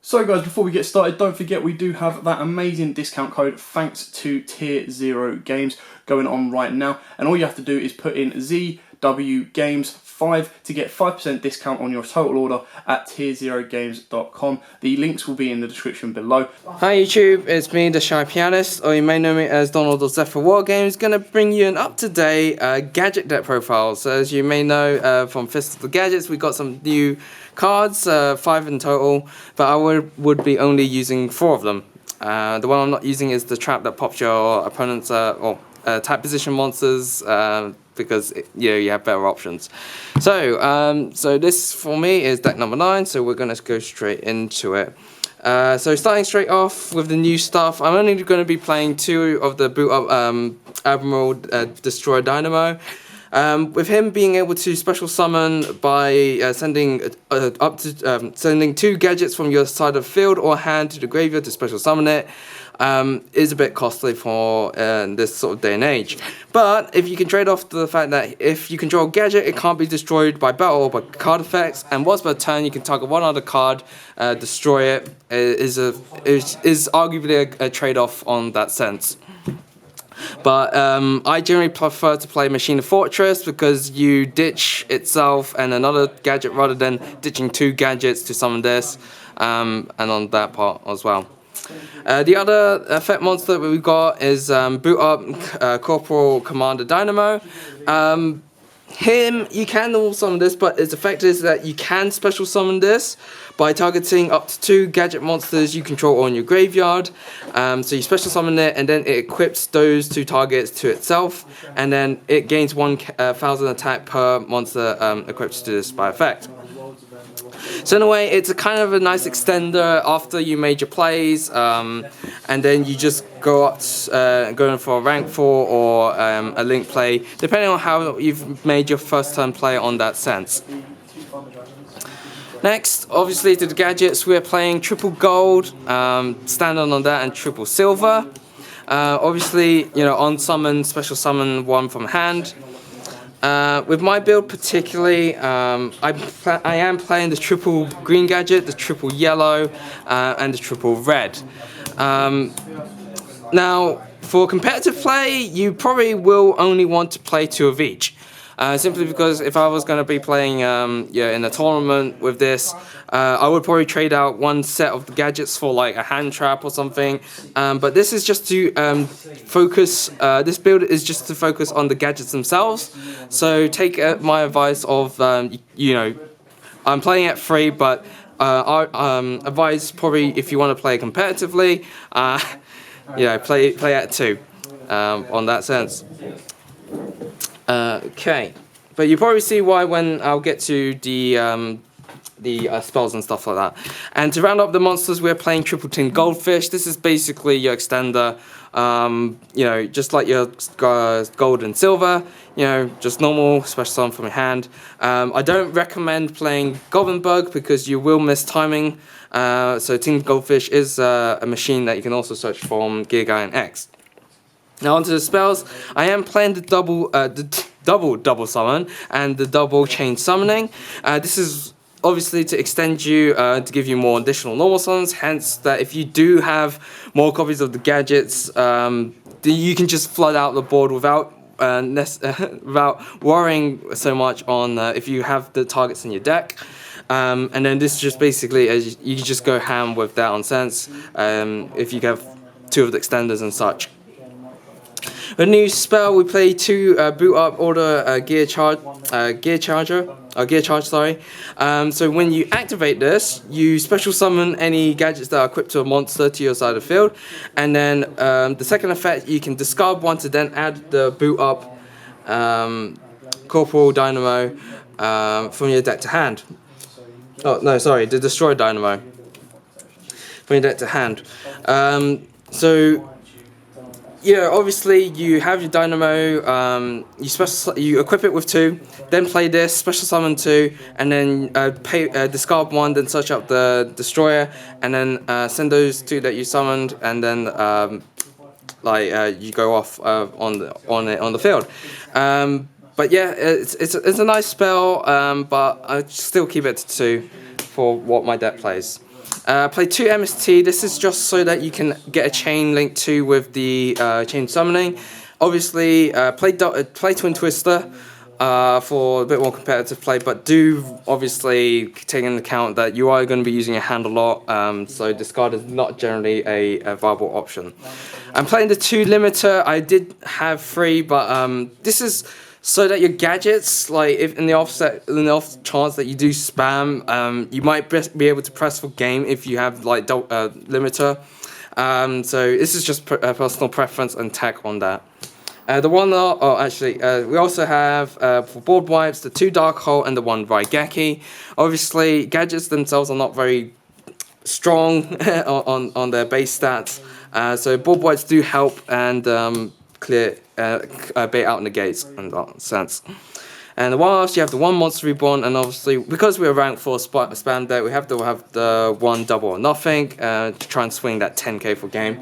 So guys, before we get started, don't forget we do have that amazing discount code thanks to Tier 0 Games going on right now. And all you have to do is put in ZW Games 5 to get 5% discount on your total order at tier0games.com. The links will be in the description below. Hi YouTube, it's me, the Shy Pianist, or you may know me as Donald or Zephyr War Games, gonna bring you an up-to-date gadget deck profile. So as you may know from Fist of the Gadgets, we got some new cards, 5 in total, but I would be only using 4 of them. The one I'm not using is the trap that pops your opponent's type position monsters, because you have better options. So so this for me is deck number 9, so we're gonna go straight into it. So starting straight off with the new stuff, I'm only going to be playing 2 of the boot up Admiral Destroyer Dynamo. With him being able to special summon by sending sending 2 gadgets from your side of the field or hand to the graveyard to special summon it, is a bit costly for this sort of day and age. But if you can trade off the fact that if you control a gadget, it can't be destroyed by battle or by card effects, and once per turn you can target one other card, destroy it, is arguably a trade-off on that sense. But I generally prefer to play Machine of Fortress because you ditch itself and another gadget rather than ditching 2 gadgets to summon this, and on that part as well. The other effect monster that we've got is boot up Corporal Commander Dynamo. Him, you can normal summon this, but its effect is that you can special summon this by targeting up to 2 gadget monsters you control on your graveyard. So you special summon it, and then it equips those 2 targets to itself, and then it gains 1,000 attack per monster equipped to this by effect. So in a way, it's a kind of a nice extender after you made your plays, and then you just go up, going for a rank 4 or a link play, depending on how you've made your first turn play on that sense. Next, obviously to the gadgets, we're playing triple gold, standard on that, and triple silver. Obviously, on summon, special summon 1 from hand. With my build particularly, I am playing the triple green gadget, the triple yellow, and the triple red. Now, for competitive play, you probably will only want to play 2 of each. Simply because if I was going to be playing in a tournament with this, I would probably trade out 1 set of the gadgets for like a hand trap or something. But this is just to focus, this build is just to focus on the gadgets themselves. So take my advice of, I'm playing at 3, but I advise probably if you want to play competitively, play at 2 on that sense. Okay, but you probably see why when I'll get to the spells and stuff like that. And to round up the monsters, we're playing Triple Tin Goldfish. This is basically your extender, just like your gold and silver, just normal special summon from your hand. I don't recommend playing Goblin Bug because you will miss timing. So Tin Goldfish is a machine that you can also search from Gear Guy and X. Now onto the spells. I am playing the double summon and the double chain summoning. This is obviously to extend you, to give you more additional normal summons, hence that if you do have more copies of the gadgets, you can just flood out the board without worrying so much on if you have the targets in your deck. And then this just basically, you can just go ham with that on sense, if you have 2 of the extenders and such. A new spell, we play 2 boot up order gear charge. So when you activate this, you special summon any gadgets that are equipped to a monster to your side of the field, and then the second effect, you can discard 1 to then add the boot up Corporal Dynamo from your deck to hand. Oh no, sorry, the Destroyer Dynamo from your deck to hand. Obviously you have your Dynamo, you equip it with 2, then play this, special summon 2, and then discard 1, then search up the Destroyer, and then send those 2 that you summoned, and then you go off on the field. But yeah, it's a nice spell, but I still keep it to 2 for what my deck plays. Play 2 MST. This is just so that you can get a chain link 2 with the chain summoning. Obviously, play Twin Twister for a bit more competitive play, but do obviously take into account that you are going to be using your hand a lot, so discard is not generally a viable option. I'm playing the 2 limiter. I did have 3, but this is so that your gadgets, like if in the off chance that you do spam, you might be able to press for game if you have like limiter. So this is just personal preference and tack on that. We also have for board wipes the 2 Dark Hole and the 1 Raigeki. Obviously, gadgets themselves are not very strong on their base stats, so board wipes do help and bait out negates in that sense. And the one you have the 1 Monster Reborn, and obviously because we're rank 4 spam deck, we have to have the 1 Double or Nothing to try and swing that 10k for game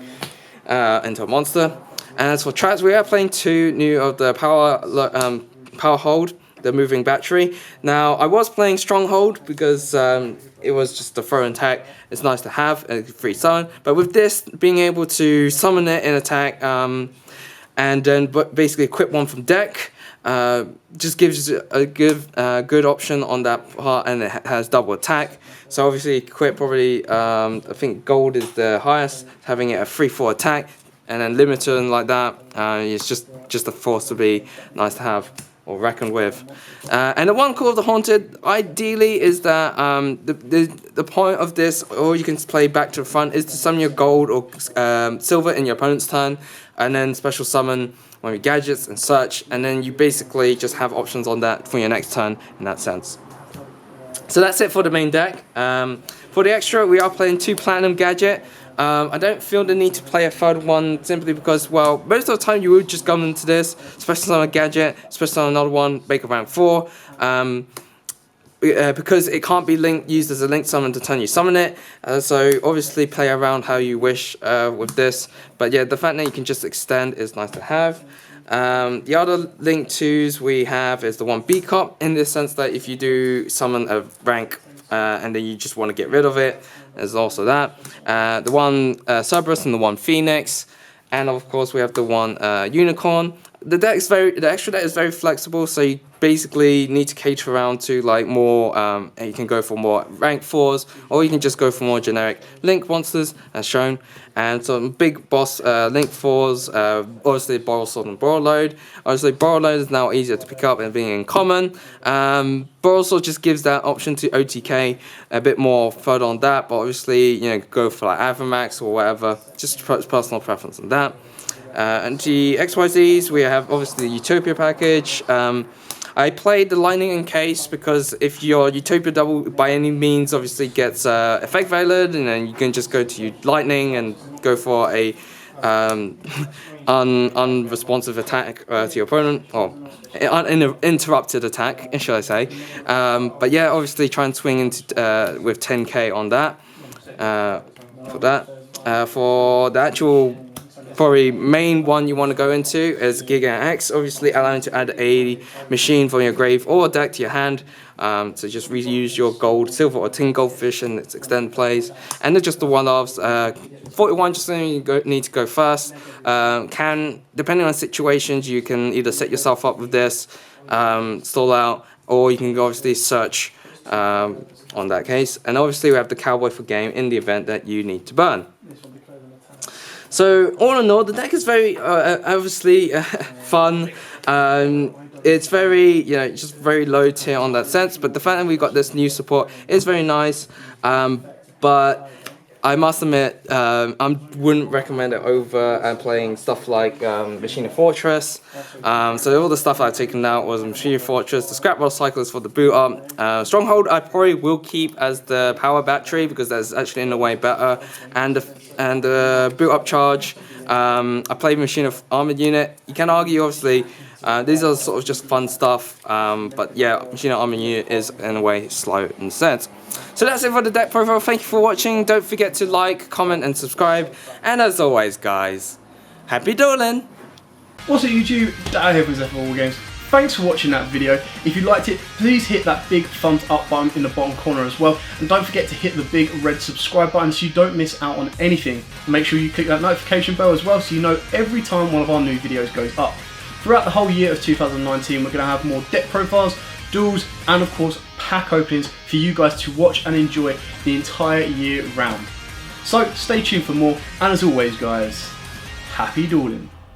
into a monster. And as for traps, we are playing 2 new of the Power Hold, the moving battery. Now, I was playing Stronghold because it was just a throw and attack. It's nice to have a free summon, but with this, being able to summon it in attack and then basically equip 1 from deck, just gives you a good option on that part, and it has double attack. So obviously equip probably, I think gold is the highest, having it a 3/4 attack. And then limiter and like that, it's just a force to be nice to have or reckon with. And the 1 Call of the Haunted, ideally, is that the point of this, or you can play back to the front, is to summon your gold or silver in your opponent's turn, and then special summon one of your gadgets and such, and then you basically just have options on that for your next turn in that sense. So that's it for the main deck. For the extra, we are playing 2 Platinum Gadget. I don't feel the need to play a 3rd one simply because, well, most of the time you would just go into this, especially on a gadget, especially on another one, make a rank 4, because it can't be used as a link summon to turn you summon it, so obviously play around how you wish with this, but yeah, the fact that you can just extend is nice to have. The other link 2s we have is the 1 B-Cop, in the sense that if you do summon a rank and then you just want to get rid of it, there's also that. The 1 Cerberus and the 1 Phoenix, and of course we have the 1 Unicorn. The extra deck is very flexible, so you basically need to cater around to like more. You can go for more rank 4s, or you can just go for more generic link monsters as shown. And some big boss link 4s, obviously Borrow Sword and Borrow Load. Obviously Borrow Load is now easier to pick up and being in common. Borrow Sword just gives that option to OTK a bit more further on that, but obviously, you know, go for like Avamax or whatever, just personal preference on that. And the XYZs, we have obviously the Utopia package. I played the Lightning Encase because if your Utopia double by any means obviously gets effect valid, and then you can just go to Lightning and go for a unresponsive attack to your opponent, or uninterrupted attack, should I say. But yeah, obviously try and swing into with 10k on that. For that. For the actual probably main one you want to go into is Giga X, obviously allowing to add a machine from your grave or deck to your hand, so just reuse your gold, silver or tin goldfish and its extend plays. And they're just the one-offs. 41 just you need to go first. Depending on situations, you can either set yourself up with this, stall out, or you can obviously search on that case. And obviously we have the Cowboy for game in the event that you need to burn. So all in all, the deck is very obviously fun. It's very, just very low tier on that sense. But the fact that we got this new support is very nice. But I must admit, I wouldn't recommend it over playing stuff like Machina Fortress. So all the stuff I've taken out was Machina Fortress, the Scrap Bottle Cyclist for the boot up. Stronghold I probably will keep as the power battery because that's actually in a way better. And the boot up charge, I played Machina Armored Unit. You can argue obviously these are sort of just fun stuff, but yeah, Machina Armored Unit is in a way slow in a sense. So that's it for the deck profile. Thank you for watching. Don't forget to like, comment and subscribe. And as always guys, happy dueling! What's up YouTube? Dad here from War Games. thanks for watching that video. If you liked it, please hit that big thumbs up button in the bottom corner as well. And don't forget to hit the big red subscribe button so you don't miss out on anything. Make sure you click that notification bell as well so you know every time one of our new videos goes up. Throughout the whole year of 2019, we're going to have more deck profiles, duels, and of course pack openings for you guys to watch and enjoy the entire year round. So stay tuned for more, and as always guys, happy dueling.